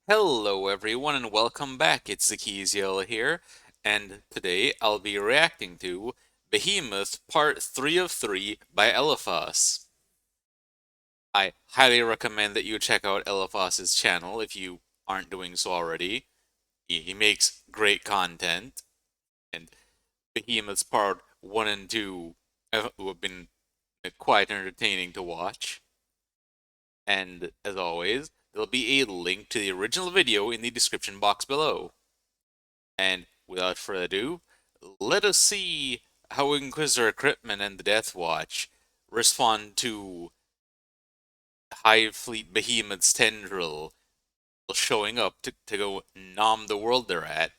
Hello everyone and welcome back, it's Zakiziel here, and today I'll be reacting to Behemoth Part 3 of 3 by Eliphas. I highly recommend that you check out Eliphas's channel if you aren't doing so already. He makes great content, and Behemoth's Part 1 and 2 have been quite entertaining to watch. And as always, there'll be a link to the original video in the description box below. And without further ado, let us see how Inquisitor Kryptman and the Death Watch respond to Hive Fleet Behemoth's tendril showing up to go nom the world they're at.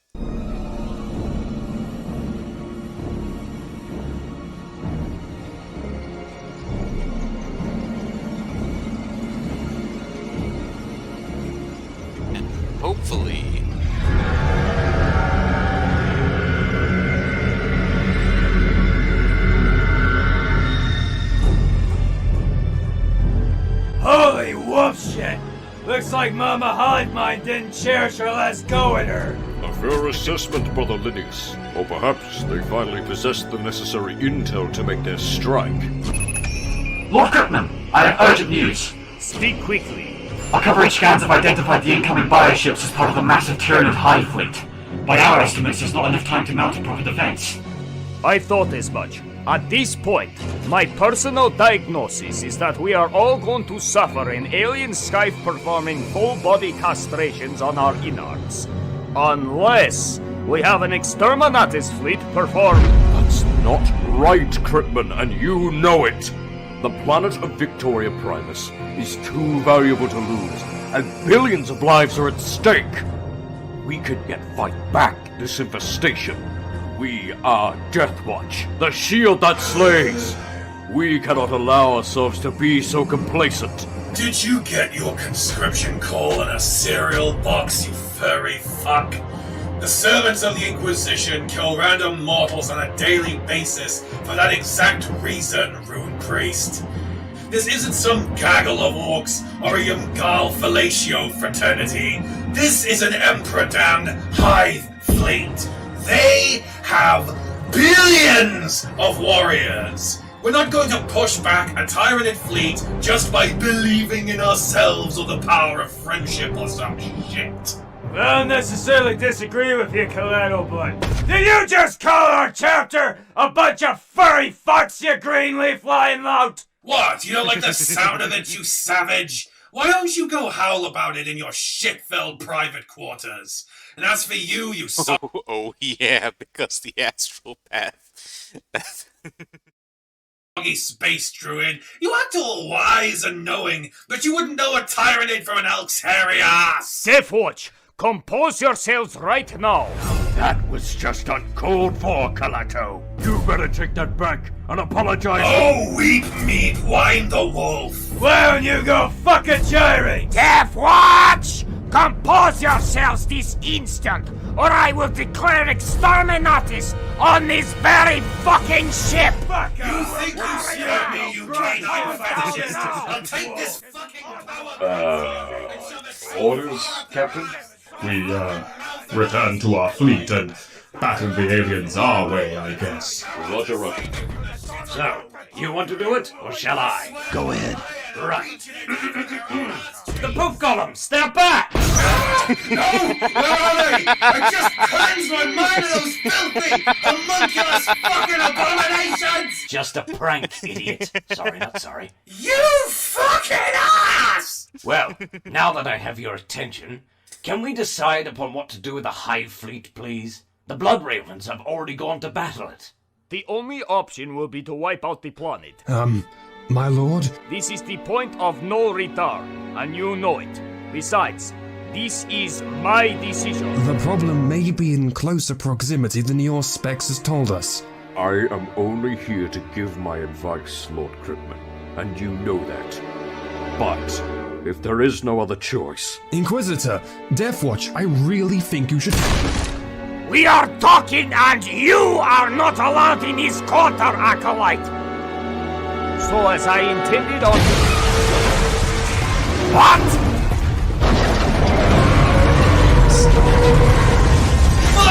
Hopefully. Holy whoop shit! Looks like Mama Hive Mind didn't cherish her last go at her. A fair assessment, Brother Linus. Or perhaps they finally possessed the necessary intel to make their strike. Lord Kryptman, I have urgent news. Speak quickly. Our coverage scans have identified the incoming bioships as part of the massive Tyranid hive fleet. By our estimates, there's not enough time to mount a proper defense. I thought as much. At this point, my personal diagnosis is that we are all going to suffer an alien scythe performing full-body castrations on our innards. Unless we have an exterminatus fleet perform... That's not right, Kryptman, and you know it! The planet of Victoria Primus is too valuable to lose, and billions of lives are at stake! We could yet fight back this infestation. We are Deathwatch, the shield that slays! We cannot allow ourselves to be so complacent. Did you get your conscription call in a cereal box, you furry fuck? The servants of the Inquisition kill random mortals on a daily basis for that exact reason, Rune Priest. This isn't some gaggle of orcs or a Yumgal fellatio fraternity. This is an Emperor-damned hive fleet. They have billions of warriors. We're not going to push back a Tyranid fleet just by believing in ourselves or the power of friendship or some shit. I don't necessarily disagree with you, Collateral Blood. Did you just call our chapter a bunch of furry fucks, you greenleaf lying lout? What, you don't like the sound of it, you savage? Why don't you go howl about it in your shit-filled private quarters? And as for you, you Oh yeah, because the astral path. soggy space druid, you act all wise and knowing, but you wouldn't know a Tyranid from an elk's hairy ass! Deathwatch, compose yourselves right now. That was just uncalled for, Calato. You better take that back and apologize. Oh, weep meat, whine the wolf! Why don't you go fuck a gyrate? Deathwatch! Compose yourselves this instant, or I will declare exterminatus on this very fucking ship! Fuck You think you scare me, you canine fascist? I'll take this fucking power Orders, Captain? We, return to our fleet and battle the aliens our way, I guess. Roger, Roger. So, you want to do it, or shall I? Go ahead. Right. The poop golems, they're back! No! Where are they? I just cleansed my mind of those filthy, homunculus fucking abominations! Just a prank, idiot. Sorry, not sorry. You fucking ass! Well, now that I have your attention, can we decide upon what to do with the hive fleet, please? The Blood Ravens have already gone to battle it. The only option will be to wipe out the planet. My lord? This is the point of no return, and you know it. Besides, this is my decision. The problem may be in closer proximity than your specs has told us. I am only here to give my advice, Lord Kryptman, and you know that. But if there is no other choice... Inquisitor, Deathwatch, I really think you should... We are talking and you are not allowed in this quarter, Acolyte! So as I intended on... What?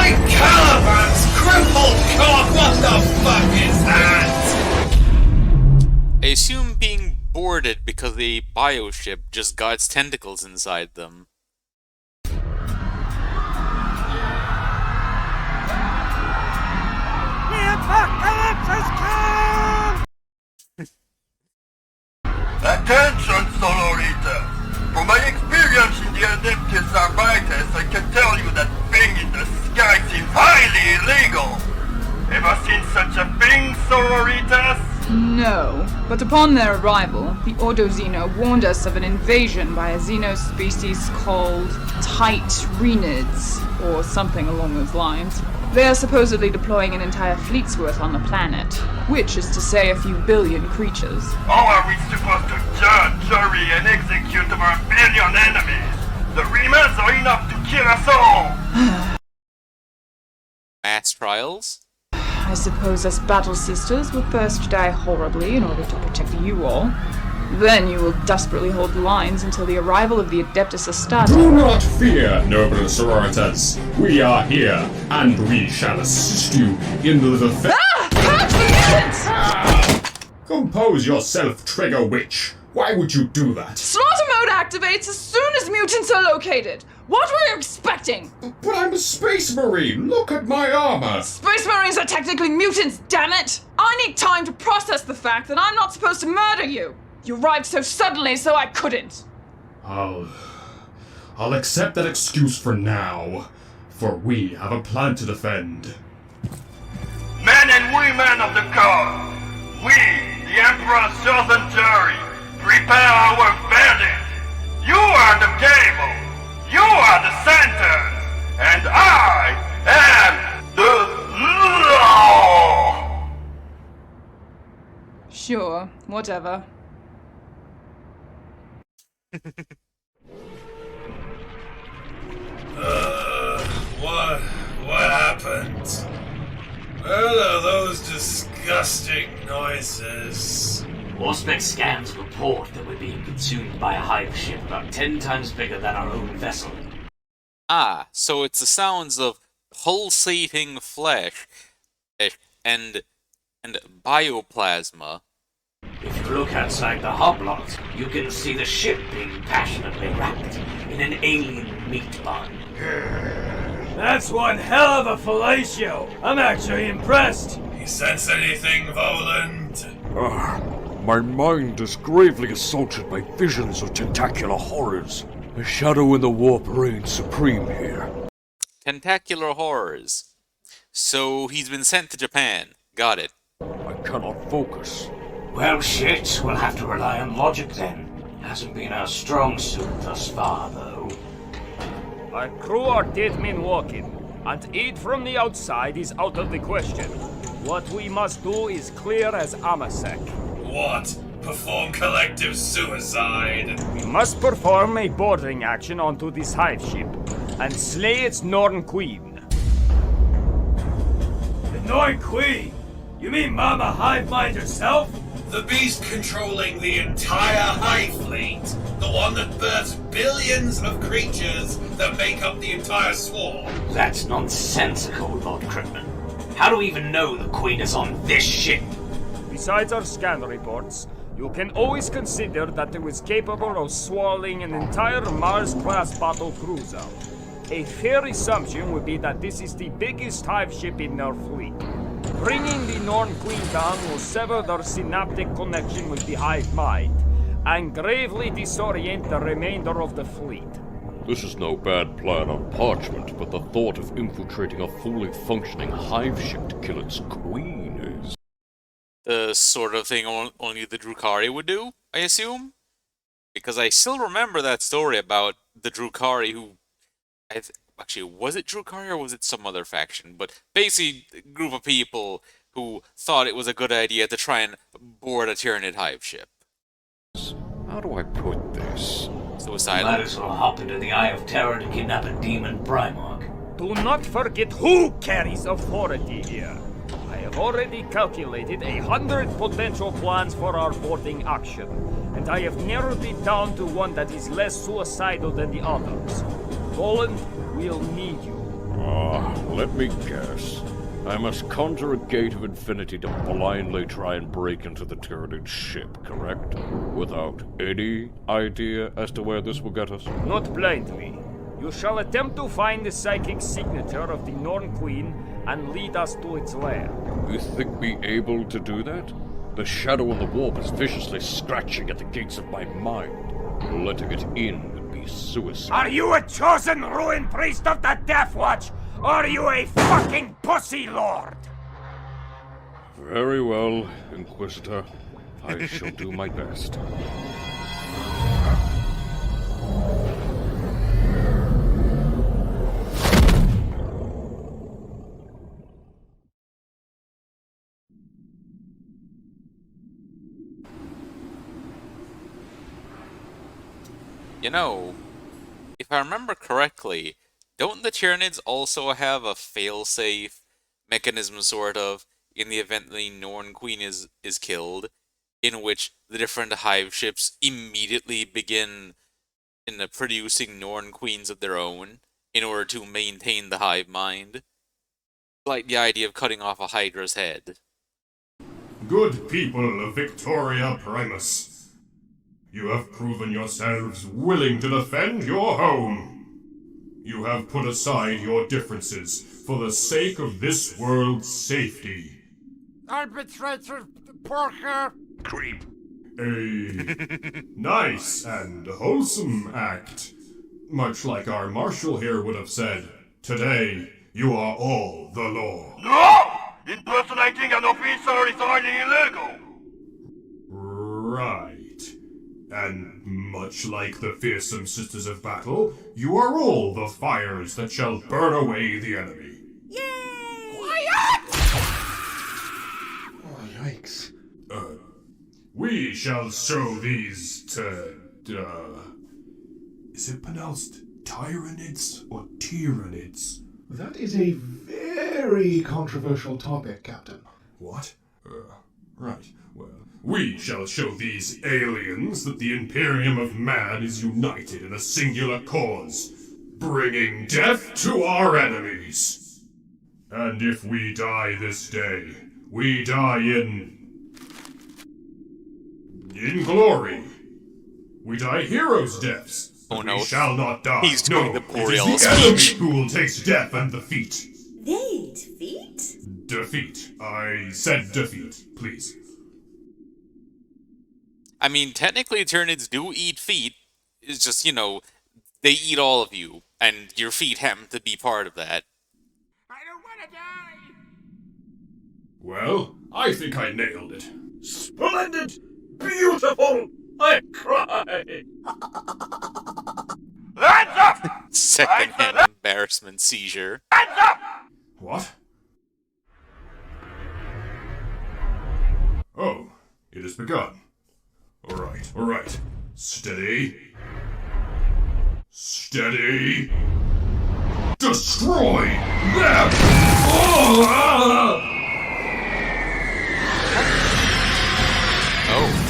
My Caliban's crippled cock! What the fuck is that? I assume being boarded because the bioship just got its tentacles inside them. Attention, Soloritas! From my experience in the Adeptus Arbites, I can tell you that thing in the sky seems highly illegal! Ever seen such a thing, Sororitas? No, but upon their arrival, the Ordo-Xeno warned us of an invasion by a Xeno species called Tyranids, or something along those lines. They are supposedly deploying an entire fleet's worth on the planet, which is to say a few billion creatures. How are we supposed to judge, jury, and execute over a billion enemies? The Remas are enough to kill us all! Mass trials? I suppose us battle sisters will first die horribly in order to protect you all. Then you will desperately hold the lines until the arrival of the Adeptus Astartes. Do not fear, noble sororitas. We are here, and we shall assist you in the defense. Catch the mutants! Compose yourself, Trigger Witch. Why would you do that? Slaughter mode activates as soon as mutants are located. What were you expecting? But I'm a space marine. Look at my armor. Space Marines are technically mutants, damn it! I need time to process the fact that I'm not supposed to murder you. You arrived so suddenly, so I couldn't. I'll accept that excuse for now, for we have a plan to defend. Men and women of the cause, we, the Emperor's chosen jury, prepare our verdict. You are the cable, you are the centers, and I am the law! Sure, whatever. What happened? What are those disgusting noises? Auspex scans report that we're being consumed by a hive ship about 10 times bigger than our own vessel. Ah, so it's the sounds of pulsating flesh and bioplasma. If you look outside the hoblot, you can see the ship being passionately wrapped in an alien meat bun. That's one hell of a fellatio. I'm actually impressed. You sense anything, Voland? My mind is gravely assaulted by visions of tentacular horrors. The shadow in the warp reigns supreme here. Tentacular horrors. So he's been sent to Japan. Got it. I cannot focus. Well, shit, we'll have to rely on logic then. Hasn't been our strong suit thus far, though. Our crew are dead men walking, and aid from the outside is out of the question. What we must do is clear as Amasek. What? Perform collective suicide? We must perform a boarding action onto this hive ship, and slay its Norn queen. The Norn queen? You mean Mama Hive Mind herself? The beast controlling the entire hive fleet? The one that births billions of creatures that make up the entire swarm? That's nonsensical, Lord Crickman. How do we even know the Queen is on this ship? Besides our scan reports, you can always consider that it was capable of swallowing an entire Mars-class battle cruiser. A fair assumption would be that this is the biggest hive ship in their fleet. Bringing the Norn Queen down will sever their synaptic connection with the hive mind, and gravely disorient the remainder of the fleet. This is no bad plan on parchment, but the thought of infiltrating a fully functioning hive ship to kill its queen is... The sort of thing only the Drukhari would do, I assume? Because I still remember that story about the Drukhari who... Actually, was it Drukhari or was it some other faction? But basically, a group of people who thought it was a good idea to try and board a Tyranid hive ship. How do I put this? Suicidal? Might as well hop into the Eye of Terror to kidnap a demon Primarch. Do not forget who carries authority here. I have already calculated 100 potential plans for our boarding action, and I have narrowed it down to one that is less suicidal than the others. Roland, we'll need you. Let me guess. I must conjure a gate of infinity to blindly try and break into the Tyranid ship, correct? Without any idea as to where this will get us? Not blindly. You shall attempt to find the psychic signature of the Norn Queen and lead us to its lair. You think me able to do that? The shadow on the warp is viciously scratching at the gates of my mind. Letting it in would be suicide. Are you a chosen ruin priest of the Death Watch? Or are you a fucking pussy lord? Very well, Inquisitor. I shall do my best. You know, if I remember correctly, don't the Tyranids also have a failsafe mechanism, sort of, in the event the Norn Queen is killed, in which the different hive ships immediately begin producing Norn Queens of their own in order to maintain the hive mind? Like the idea of cutting off a Hydra's head. Good people of Victoria Primus, you have proven yourselves willing to defend your home. You have put aside your differences for the sake of this world's safety. Arbitrator Porker. Creep. A nice and wholesome act. Much like our marshal here would have said, today you are all the law. No! Impersonating an officer is highly illegal! Right. And much like the fearsome Sisters of Battle, you are all the fires that shall burn away the enemy. Yay! Quiet! Oh, yikes. We shall show these to, Is it pronounced Tyranids or Tyranids? That is a very controversial topic, Captain. What? Right, well, we shall show these aliens that the Imperium of Man is united in a singular cause, bringing death to our enemies. And if we die this day, we die in glory. We die heroes' deaths. Oh no. We shall not die. He's doing no, the poor it is Ellis the enemy speech. who will taste death and defeat. They defeat? Defeat. I said defeat, please. I mean, technically Tyranids do eat feet. It's just, you know, they eat all of you, and your feet happen to be part of that. I don't want to die! Well, I think I nailed it. Splendid! Beautiful! I cry! Hands up! Second-hand embarrassment seizure. Hands up! What? Oh, it has begun. All right. Steady. Steady. Destroy them! Oh!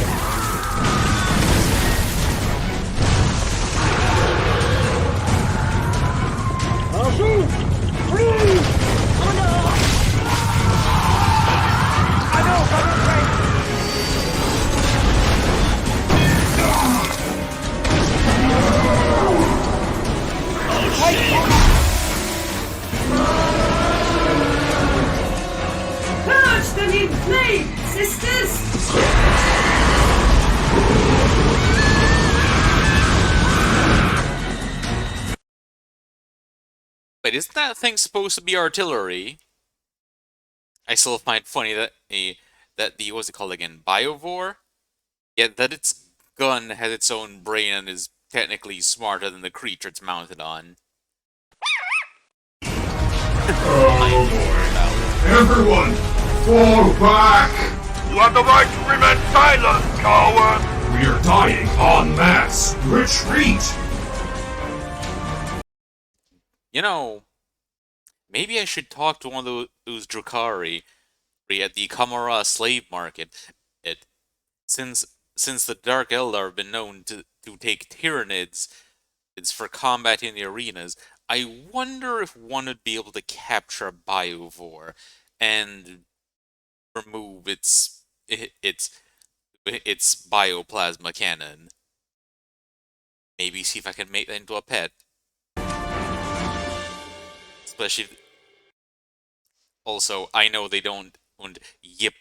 Purge them in flame, sisters! Wait, isn't that thing supposed to be artillery? I still find it funny that the what's it called again? Biovore? Yeah, that its gun has its own brain and is technically smarter than the creature it's mounted on. Oh boy. Everyone, fall back! You have the right to remain silent, coward! We are dying en masse! Retreat! You know, maybe I should talk to one of those Drukhari at the Kamara slave market. Since the Dark Eldar have been known to take Tyranids, it's for combat in the arenas. I wonder if one would be able to capture a biovore and remove its bioplasma cannon. Maybe see if I can make that into a pet. Especially, also, I know they don't yip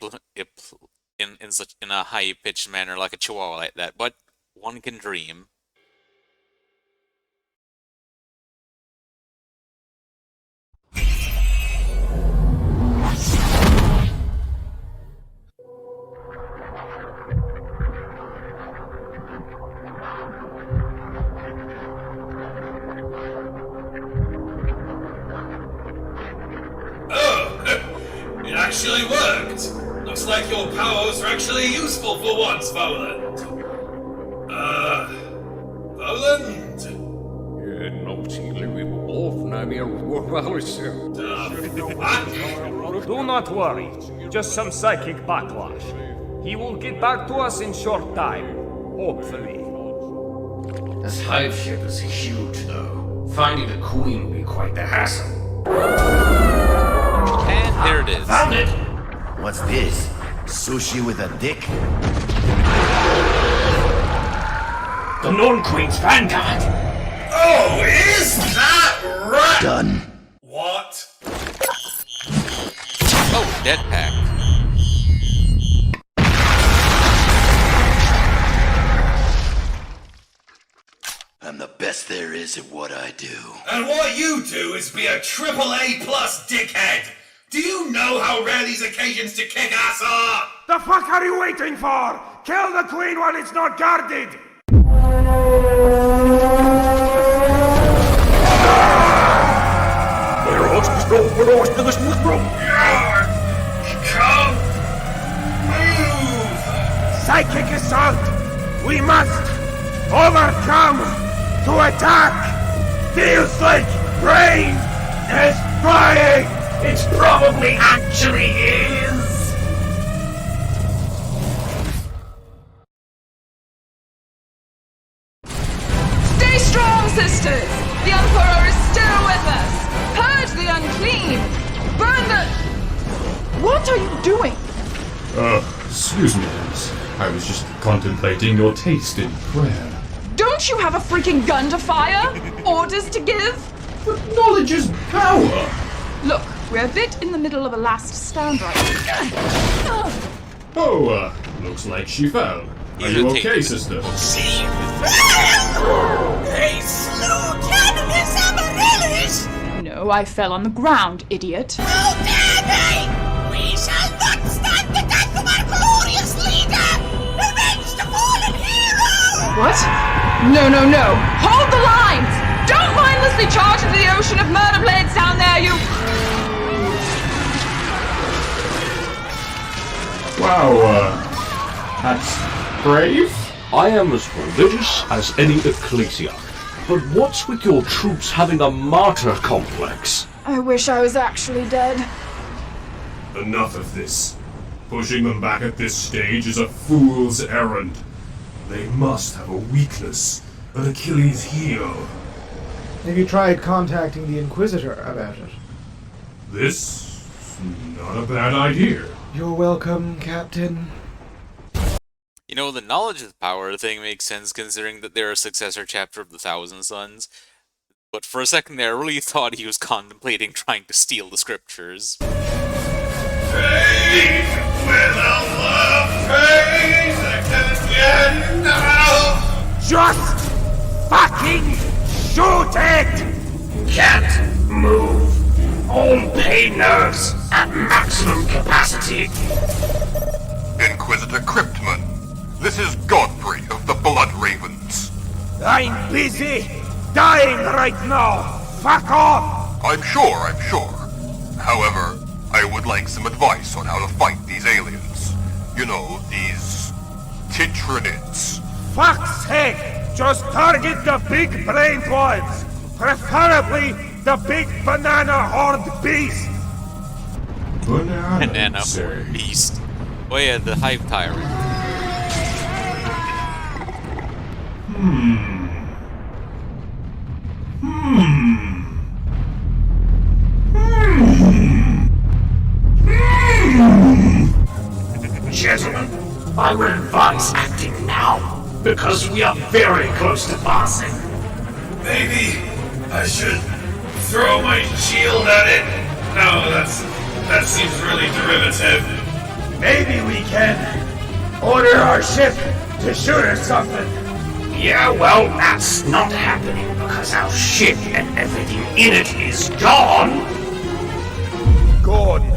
in a high pitched manner like a chihuahua like that, but one can dream. Oh, it actually worked! Looks like your powers are actually useful for once, Voland. Voland? Do not worry. Just some psychic backlash. He will get back to us in short time. Hopefully. This hive ship is huge, though. Finding the queen will be quite the hassle. And there it is. Found it! What's this? Sushi with a dick? The Norn Queen's vanguard! Oh, is that right? Done. What? Oh, dead pack. I'm the best there is at what I do. And what you do is be a AAA plus dickhead! Do you know how rare these occasions to kick ass are? The fuck are you waiting for? Kill the queen while it's not guarded! Come! Move! Psychic assault! We must overcome to attack! Feels like brain is flying! It probably actually is! Stay strong, sisters! The Emperor is still with us! Purge the unclean! Burn the... What are you doing? Excuse me, miss. I was just contemplating your taste in prayer. Don't you have a freaking gun to fire? Orders to give? But knowledge is power! Look, we're a bit in the middle of a last stand right now. Oh, looks like she fell. Are you okay, sister? They slew Tyranids Amaryllis! No, I fell on the ground, idiot. How dare they! We shall not stand the death of our glorious leader! Revenge the fallen hero! What? No, no, no! Hold the lines! Don't mindlessly charge into the ocean of murder blades down there, you... Wow, that's brave. I am as religious as any ecclesiarch. But what's with your troops having a martyr complex? I wish I was actually dead. Enough of this. Pushing them back at this stage is a fool's errand. They must have a weakness, an Achilles heel. Have you tried contacting the Inquisitor about it? This is not a bad idea. You're welcome, Captain. You know, the knowledge of power thing makes sense considering that they're a successor chapter of the Thousand Sons. But for a second there, I really thought he was contemplating trying to steal the scriptures. Pain! With a love pain that can get enough! Just fucking shoot it! Can't move. All pain nerves at maximum capacity. Inquisitor Cryptman, this is Godfrey of the Blood Ravens. I'm busy dying right now! Fuck off! I'm sure. However, I would like some advice on how to fight these aliens. You know, these... Tyranids. Fuck's sake! Just target the big-brained ones! Preferably the big banana horned beast! Banana Horde Beast. Oh yeah, the hive tyrant. I would advise acting now, because we are very close to passing. Maybe I should throw my shield at it? No, that seems really derivative. Maybe we can order our ship to shoot or something. Yeah, well, that's not happening because our ship and everything in it is gone. Gone.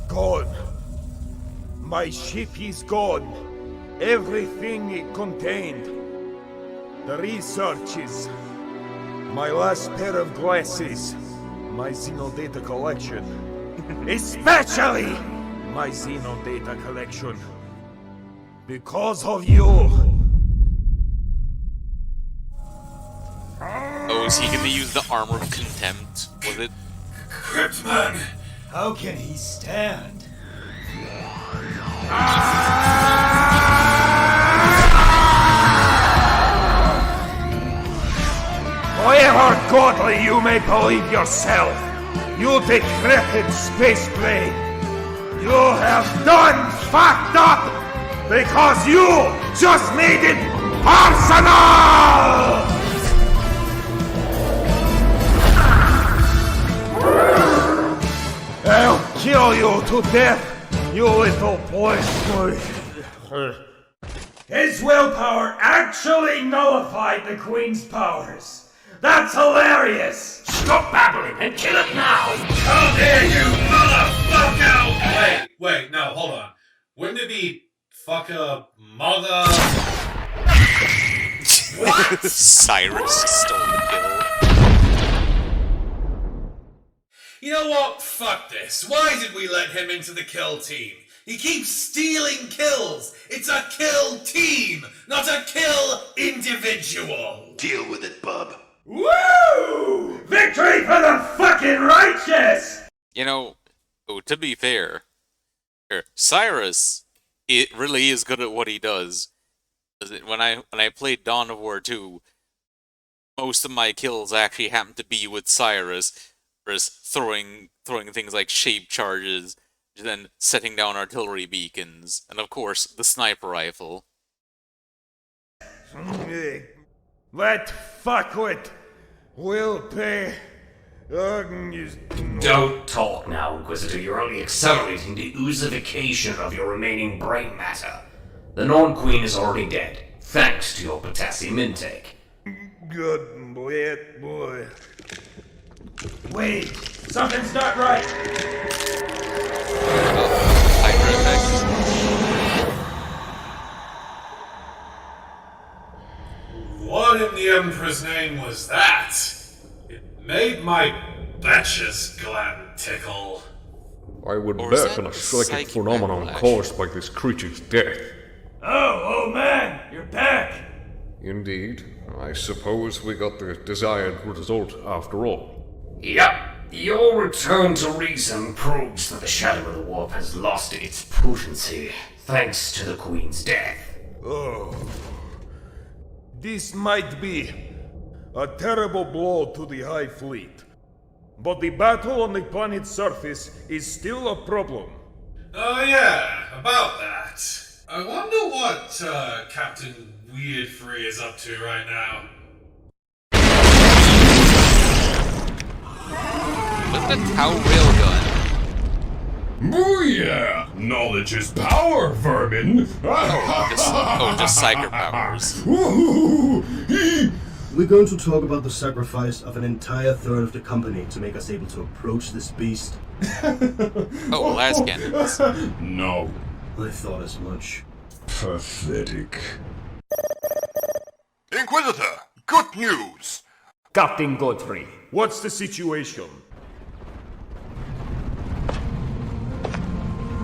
Gone. My ship is gone. Everything it contained. The researches. My last pair of glasses. My Xenodata collection. Especially my Xenodata collection. Because of you. Oh, is he gonna use the armor of contempt? Was it? Cryptman! How can he stand? However godly you may believe yourself, you decrepit space blade, you have done fucked up because you just made it personal! I'll kill you to death, you little boy. His willpower actually nullified the Queen's powers. That's hilarious! Stop babbling and kill it now! How dare you, motherfucker! Wait, no, hold on. Wouldn't it be fucker mother? What? Cyrus stole the kill. You know what? Fuck this. Why did we let him into the kill team? He keeps stealing kills. It's a kill team, not a kill individual. Deal with it, bub. Woo! Victory for the fucking righteous! You know, to be fair, Cyrus, it really is good at what he does. When I played Dawn of War 2, most of my kills actually happened to be with Cyrus, throwing things like shape charges, then setting down artillery beacons, and of course the sniper rifle. That fuckwit will pay. Don't talk now, Inquisitor. You're only accelerating the oozification of your remaining brain matter. The Norn Queen is already dead, thanks to your potassium intake. Good boy. Wait, something's not right. What in the Emperor's name was that? It made my Betches gland tickle. I would Or is bet that on a psychic psychic phenomenon backlash? caused by this creature's death. Oh man, you're back. Indeed. I suppose we got the desired result after all. Yep. Your return to reason proves that the Shadow of the Warp has lost its potency, thanks to the Queen's death. Oh. This might be a terrible blow to the Hive Fleet. But the battle on the planet's surface is still a problem. Oh yeah, about that. I wonder what Captain Weirdfree is up to right now. With the Tau railgun. Booyah! Knowledge is power, vermin! Just psyker powers. We're going to talk about the sacrifice of an entire third of the company to make us able to approach this beast. Oh, las cannons. No. I thought as much. Pathetic. Inquisitor, good news! Captain Godfrey. What's the situation?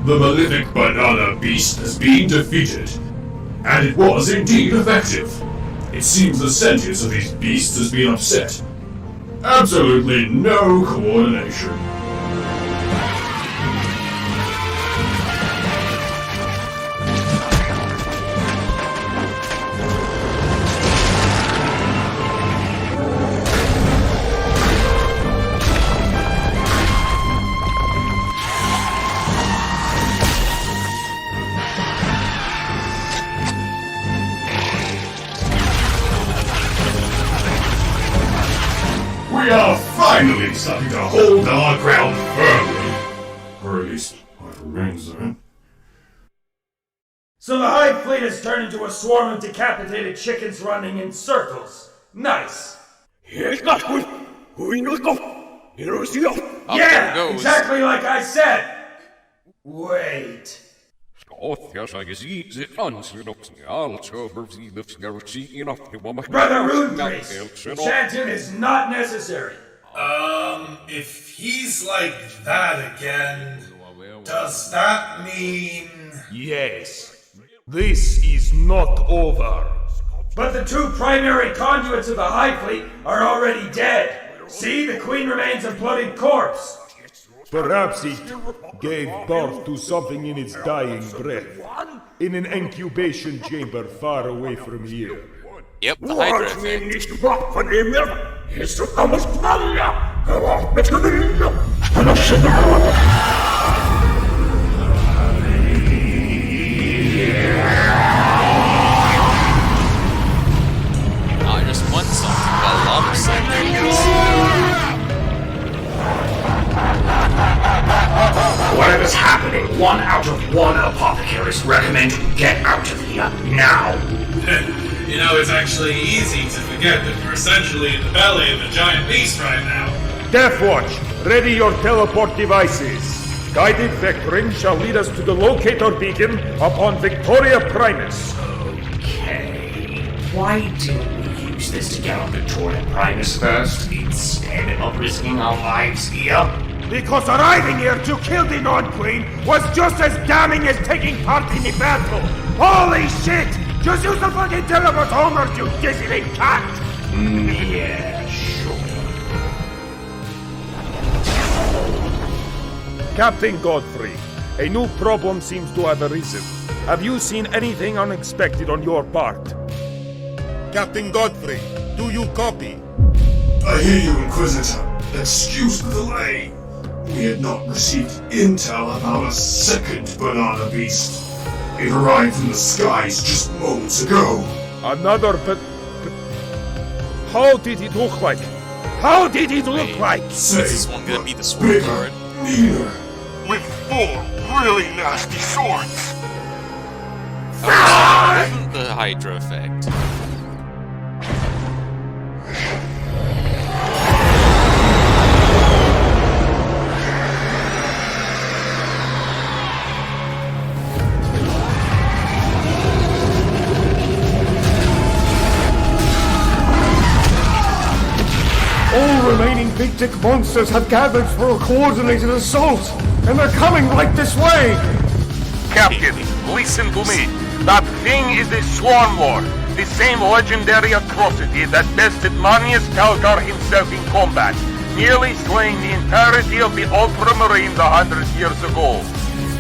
The malefic banana beast has been defeated, and it was indeed effective. It seems the sentience of these beasts has been upset. Absolutely no coordination. We are finally starting to hold our ground firmly. Or at least what remains of it. So the hive fleet has turned into a swarm of decapitated chickens running in circles. Nice. There it goes. Exactly like I said. Wait. Brother Rune Priest, chanting is not necessary. If he's like that again, does that mean... Yes. This is not over. But the two primary conduits of the hive fleet are already dead. See, the queen remains a bloodied corpse. Perhaps it gave birth to something in its dying breath. In an incubation chamber far away from here. Yep, the Hydra effect. I just want something about lava cylinders. Whatever's happening, 1 out of 1 apothecaries recommend you get out of here now. You know, it's actually easy to forget that we're essentially in the belly of a giant beast right now. Deathwatch, ready your teleport devices. Guided vectoring shall lead us to the locator beacon upon Victoria Primus. Okay. Why didn't we use this to get on Victoria Primus first, instead of risking our lives here? Because arriving here to kill the Norn Queen was just as damning as taking part in the battle. Holy shit! Just use the fucking teleport homers, you dizzying cat! Yeah, sure. Captain Godfrey, a new problem seems to have arisen. Have you seen anything unexpected on your part? Captain Godfrey, do you copy? I hear you, Inquisitor. Excuse the delay. We had not received intel about a second banana beast. It arrived from the skies just moments ago. Another but how did it look like? How did it look like? Is this one gonna be the sword guard? Neither. With 4 really nasty swords. The Hydra effect. All remaining big dick monsters have gathered for a coordinated assault, and they're coming right this way! Captain, listen to me. That thing is the Swarm Lord, the same legendary atrocity that bested Manius Calgar himself in combat, nearly slaying the entirety of the Ultramarines 100 years ago.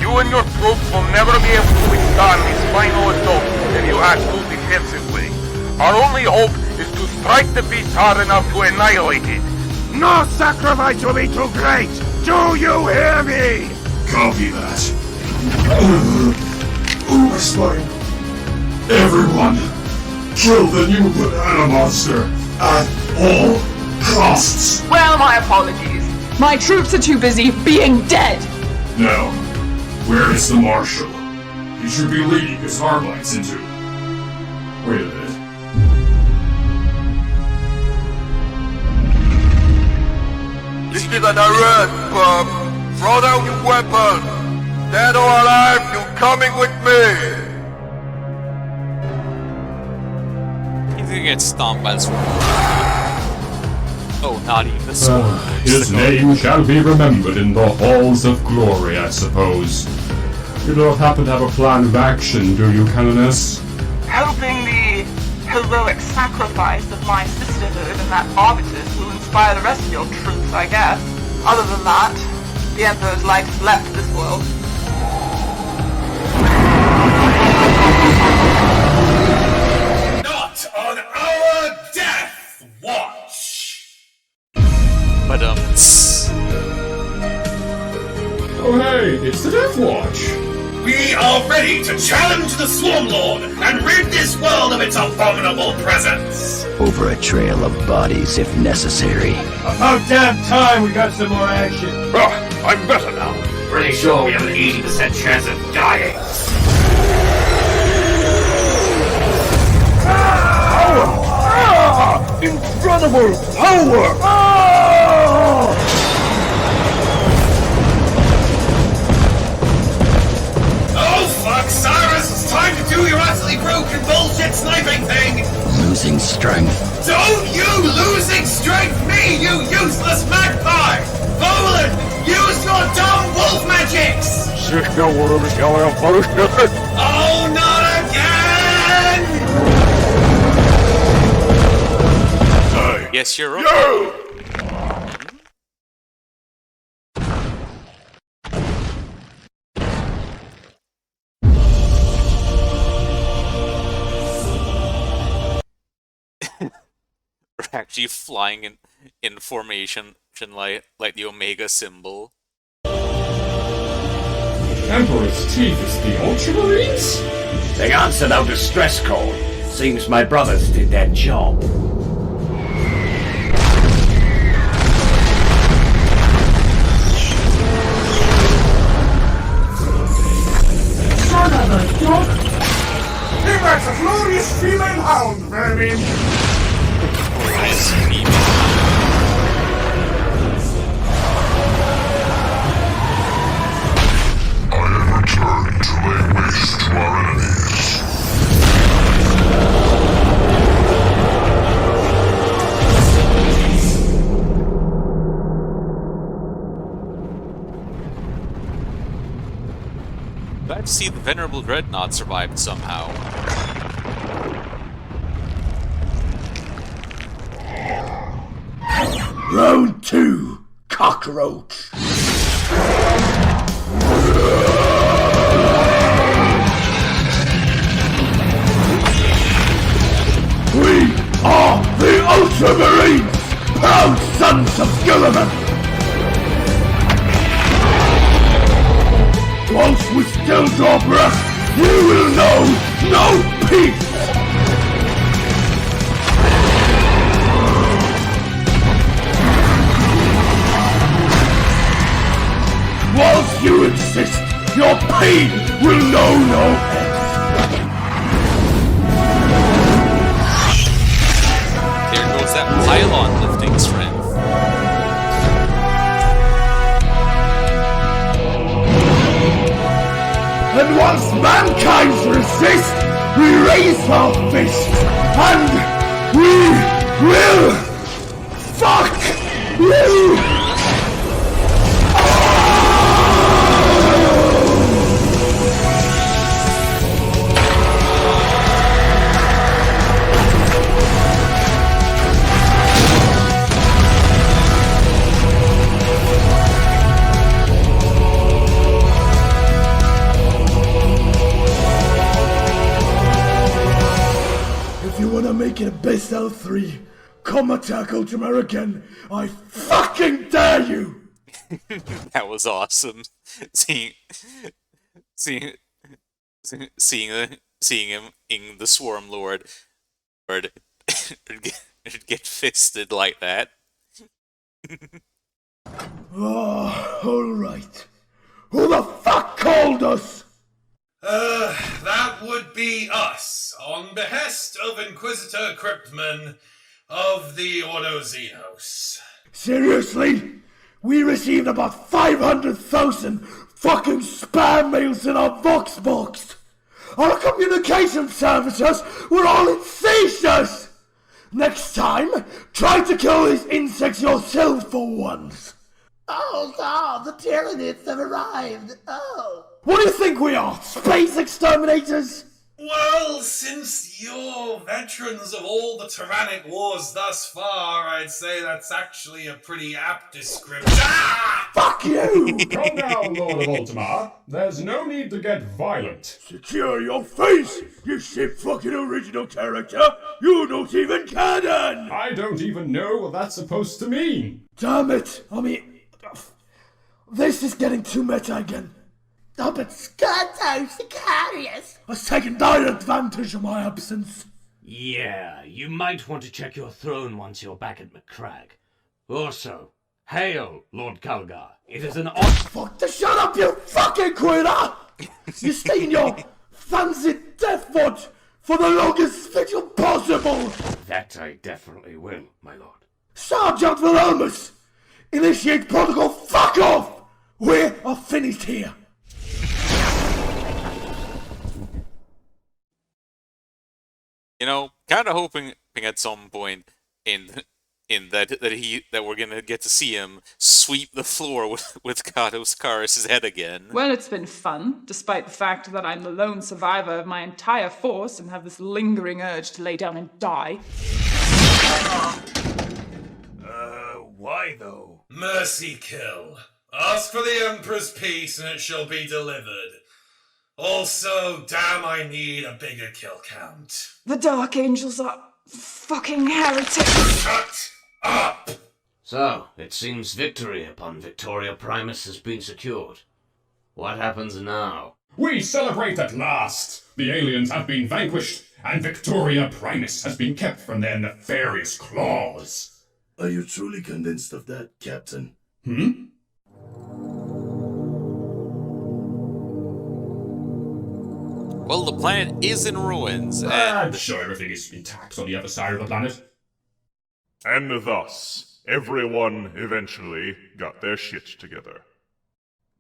You and your troops will never be able to withstand this final assault if you act too defensively. Our only hope is to strike the beast hard enough to annihilate it. No sacrifice will be too great! Do you hear me? Copy that. Over spine. Everyone, kill the new banana monster at all costs. Well, my apologies. My troops are too busy being dead. Now, where is the Marshal? He should be leading his Harbites into... Wait a minute. This is an arrest, Bob. Throw down your weapon. Dead or alive, you're coming with me. He's gonna get stomped by the sword. Oh, not even the sword. His name shall be remembered in the halls of glory, I suppose. You don't happen to have a plan of action, do you, Canoness? Helping the heroic sacrifice of my sisterhood and that arbitress will inspire the rest of your troops, I guess. Other than that, the Emperor's life has left this world. Not on our death watch! But Oh hey, it's the Death Watch! We are ready to challenge the Swarm Lord and rid this this world of its abominable presence! Over a trail of bodies if necessary. About damn time we got some more action. I'm better now. Pretty sure we have an 80% chance of dying. Incredible power! Oh fuck, Cyrus, it's time to do your utterly broken bullshit sniping thing! Losing strength. Don't you losing strength me, you useless magpie! Volan, use your dumb wolf magics! Oh, not again! Yes, you're right. We're actually flying in formation like the Omega symbol. Emperor's Chief is the Ultramarines? They answered our distress call. Seems my brothers did their job. Son of a dog! He makes a glorious female hound, vermin! I have returned to lay waste to our enemies. Glad to see the Venerable Dreadnought survived somehow. Round 2, cockroach. We are the Ultramarines, proud sons of Gilliman. Whilst we still draw breath, we will know no peace. Whilst you exist, your pain will know no end. There goes that pylon lifting strength. And once mankind resist, we raise our fist, and we will fuck you! If you wanna make it a best out of 3, come attack Ultramar again. I fucking dare you! That was awesome. Seeing him in the Swarm Lord, or get fisted like that. Alright. Who the fuck called us? That would be us, on behest of Inquisitor Cryptman of the Ordo Xenos. Seriously? We received about 500,000 fucking spam mails in our Vox box. Our communication services were all in seizures. Next time, try to kill these insects yourself for once. Oh god, the Tyranids have arrived. Oh. What do you think we are? Space exterminators? Well, since you're veterans of all the tyrannic wars thus far, I'd say that's actually a pretty apt description. Ah! Fuck you! Calm down, Lord of Ultimar. There's no need to get violent. Secure your face, you shit fucking original character! You're not even canon! I don't even know what that's supposed to mean. Damn it! I mean, this is getting too meta again. Oh, but Scato Sicarius has taken dire advantage of my absence. Yeah, you might want to check your throne once you're back at McCrag. Also, hail, Lord Calgar. It is an honor. Fuck to shut up, you fucking quitter! You stay in your fancy death watch for the longest vigil possible! That I definitely will, my lord. Sergeant Wilhelmus! Initiate protocol, fuck off! We are finished here. You know, kind of hoping at some point in that we're gonna get to see him sweep the floor with Katos Karis' head again. Well, it's been fun, despite the fact that I'm the lone survivor of my entire force and have this lingering urge to lay down and die. Why though? Mercy kill. Ask for the Emperor's peace and it shall be delivered. Also, damn, I need a bigger kill count. The Dark Angels are fucking heretics. Shut up! So, it seems victory upon Victoria Primus has been secured. What happens now? We celebrate at last! The aliens have been vanquished, and Victoria Primus has been kept from their nefarious claws. Are you truly convinced of that, Captain? Well, the planet is in ruins, and I'm sure everything is intact on the other side of the planet. And thus, everyone eventually got their shit together.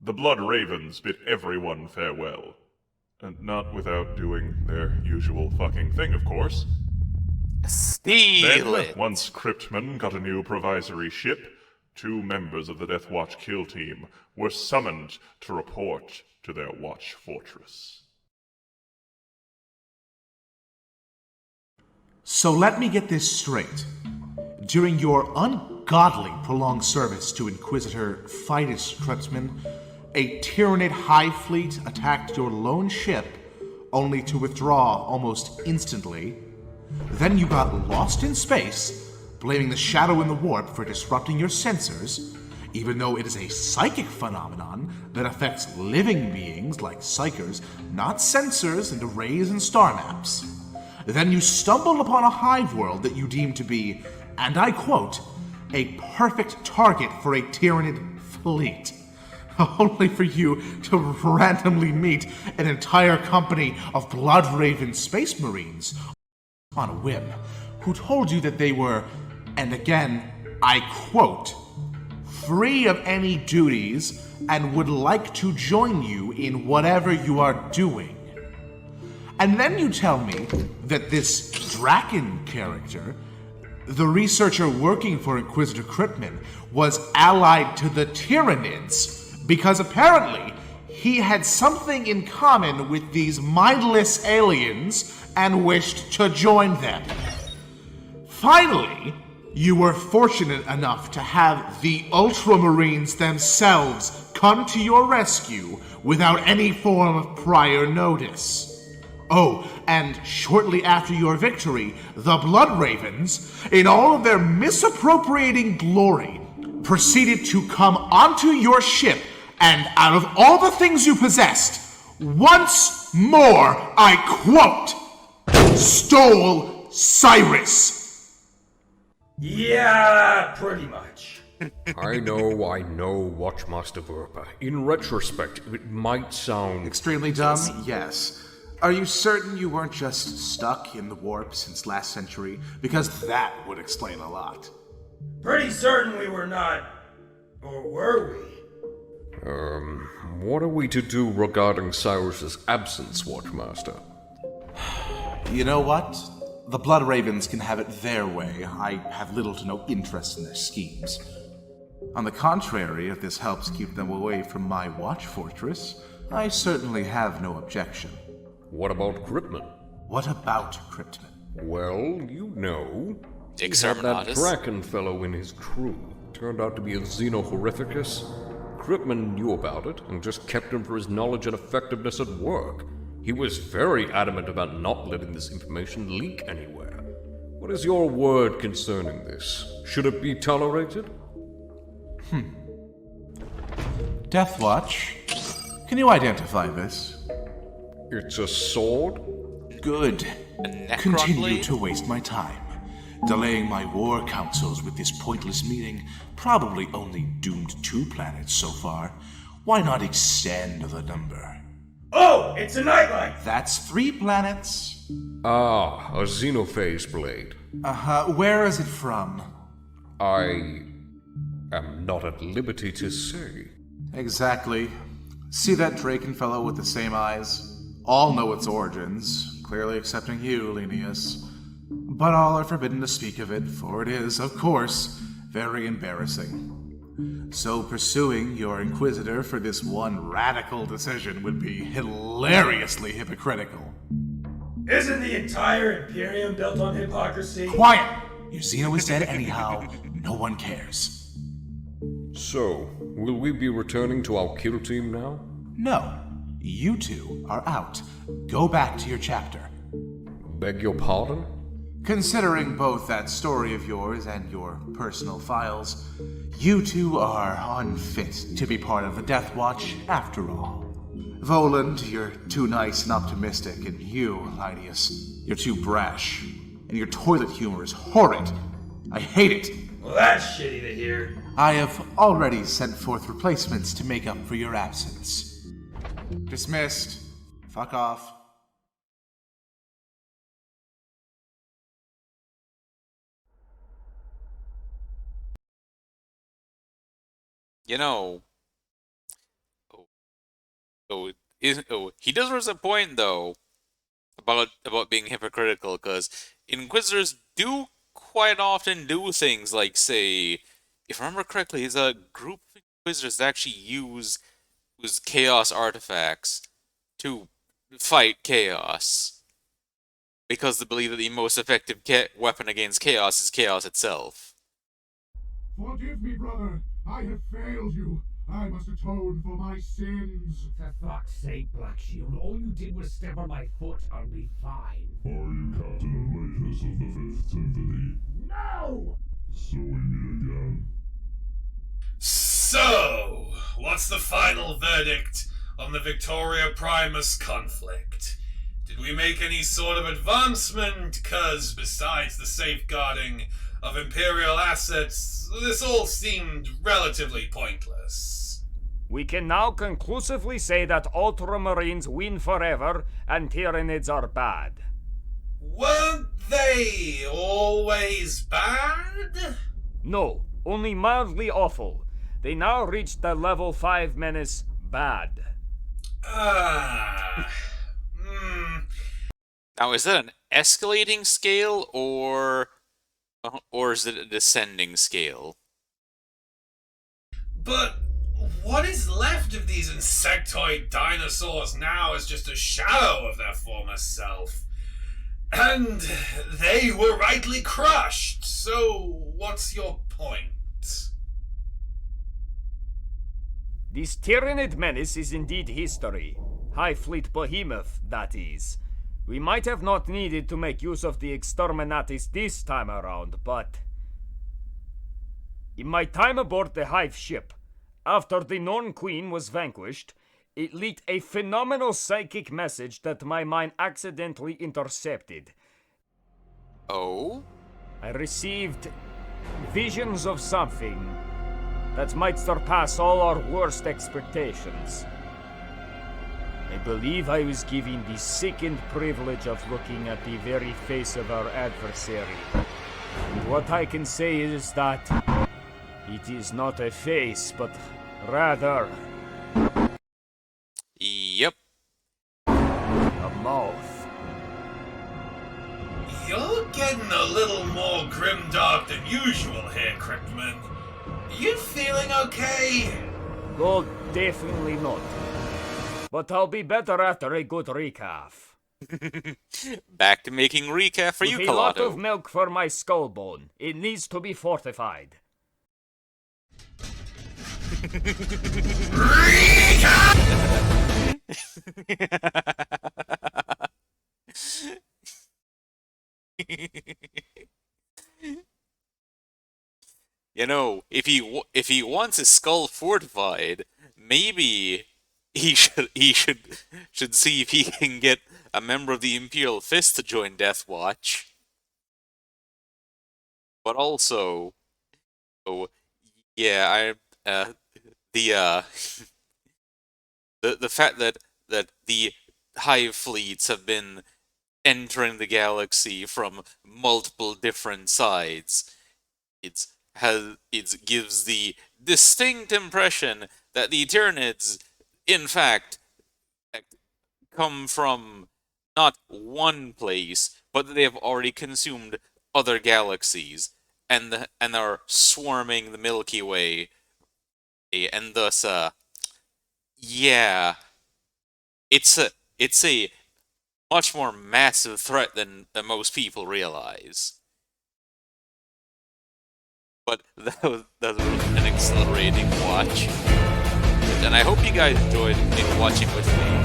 The Blood Ravens bid everyone farewell. And not without doing their usual fucking thing, of course. Steal Then, it! once Cryptman got a new provisory ship, 2 members of the Death Watch kill team were summoned to report to their watch fortress. So let me get this straight. During your ungodly prolonged service to Inquisitor Fidus Cryptman, a Tyranid hive fleet attacked your lone ship, only to withdraw almost instantly. Then you got lost in space, blaming the shadow in the warp for disrupting your sensors, even though it is a psychic phenomenon that affects living beings like psychers, not sensors and arrays and star maps. Then you stumbled upon a hive world that you deemed to be, and I quote, a perfect target for a Tyranid fleet. Only for you to randomly meet an entire company of Bloodraven Space Marines on a whim, who told you that they were, and again, I quote, free of any duties and would like to join you in whatever you are doing. And then you tell me that this Draken character, the researcher working for Inquisitor Cryptman, was allied to the Tyranids because apparently he had something in common with these mindless aliens and wished to join them. Finally, you were fortunate enough to have the Ultramarines themselves come to your rescue without any form of prior notice. Oh, and shortly after your victory, the Blood Ravens, in all of their misappropriating glory, proceeded to come onto your ship and out of all the things you possessed, once more, I quote, stole Cyrus. Yeah, pretty much. I know, Watchmaster Verpa. In retrospect, it might sound extremely dumb, yes. Are you certain you weren't just stuck in the warp since last century? Because that would explain a lot. Pretty certain we were not. Or were we? What are we to do regarding Cyrus's absence, Watchmaster? You know what? The Blood Ravens can have it their way. I have little to no interest in their schemes. On the contrary, if this helps keep them away from my watch fortress, I certainly have no objection. What about Cryptman? What about Cryptman? Well, you know. He had Exterminatus. that Draken fellow in his crew. Turned out to be a Xenohorrificus. Cryptman knew about it and just kept him for his knowledge and effectiveness at work. He was very adamant about not letting this information leak anywhere. What is your word concerning this? Should it be tolerated? Deathwatch, Can you identify this? It's a sword? Good. A Necron Continue blade? to waste my time. Delaying my war councils with this pointless meeting probably only doomed 2 planets so far. Why not extend the number? Oh, it's a nightlight! That's 3 planets. Ah, a xenophase blade. Where is it from? I am not at liberty to say. Exactly. See that Draken fellow with the same eyes? All know its origins, clearly excepting you, Linnaeus. But all are forbidden to speak of it, for it is, of course, very embarrassing. So pursuing your Inquisitor for this one radical decision would be hilariously hypocritical. Isn't the entire Imperium built on hypocrisy? Quiet! Your Xeno is dead anyhow. No one cares. So, will we be returning to our kill team now? No. You 2 are out. Go back to your chapter. Beg your pardon? Considering both that story of yours and your personal files, you 2 are unfit to be part of the Death Watch after all. Voland, you're too nice and optimistic, and you, Linnaeus, you're too brash. And your toilet humor is horrid. I hate it. Well, that's shitty to hear. I have already sent forth replacements to make up for your absence. Dismissed. Fuck off. You know, he does raise a point though about being hypocritical, because Inquisitors do quite often do things like, say, if I remember correctly, there's a group of Inquisitors that actually use Chaos artifacts to fight Chaos, because they believe that the most effective weapon against Chaos is Chaos itself. Forgive me, brother. I have failed you. I must atone for my sins. For fuck's sake, Black Shield, all you did was step on my foot. I'll be fine. Are you Captain Eliphas of the 5th Symphony? No! So we meet again. So, what's the final verdict on the Victoria Primus conflict? Did we make any sort of advancement? 'Cause besides the safeguarding of Imperial assets, this all seemed relatively pointless. We can now conclusively say that Ultramarines win forever and Tyranids are bad. Weren't they always bad? No, only mildly awful. They now reached the level 5 menace bad. Now, is that an escalating scale, or is it a descending scale? But what is left of these insectoid dinosaurs now is just a shadow of their former self. And they were rightly crushed, so what's your point? This Tyranid menace is indeed history. High Fleet Behemoth, that is. We might have not needed to make use of the Exterminatis this time around, but... In my time aboard the Hive ship, after the Norn Queen was vanquished, it leaked a phenomenal psychic message that my mind accidentally intercepted. Oh? I received visions of something that might surpass all our worst expectations. I believe I was given the sickened privilege of looking at the very face of our adversary. And what I can say is that it is not a face, but rather... Yep. A mouth. You're getting a little more grimdark than usual here, Cryptman. You feeling okay? Oh, definitely not. But I'll be better after a good recaf. Back to making recaf for you, With a lot Calato. of milk for my skull bone. It needs to be fortified. You know, if he wants his skull fortified, maybe he should see if he can get a member of the Imperial Fist to join Death Watch. But also, oh yeah, the the fact that the hive fleets have been entering the galaxy from multiple different sides, it gives the distinct impression that the Tyranids, in fact, come from not one place, but that they have already consumed other galaxies and are swarming the Milky Way, and thus, yeah, it's a much more massive threat than most people realize. But that was an exhilarating watch, and I hope you guys enjoyed watching with me.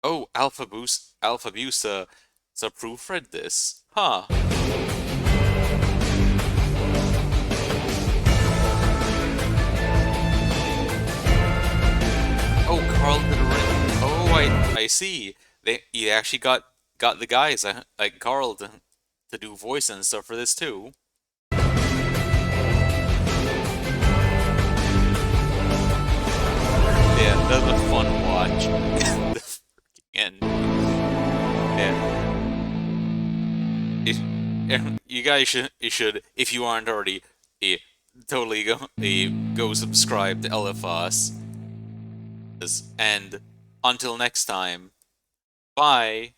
Oh, Alpha Busa, so proofread this, huh? Oh, Carl did a written. Oh, I see. He actually got the guys like Carl to do voice and stuff for this too. Yeah, that was a fun watch. The freaking end. Yeah. You guys should, if you aren't already, totally go subscribe to Eliphas. And until next time, bye.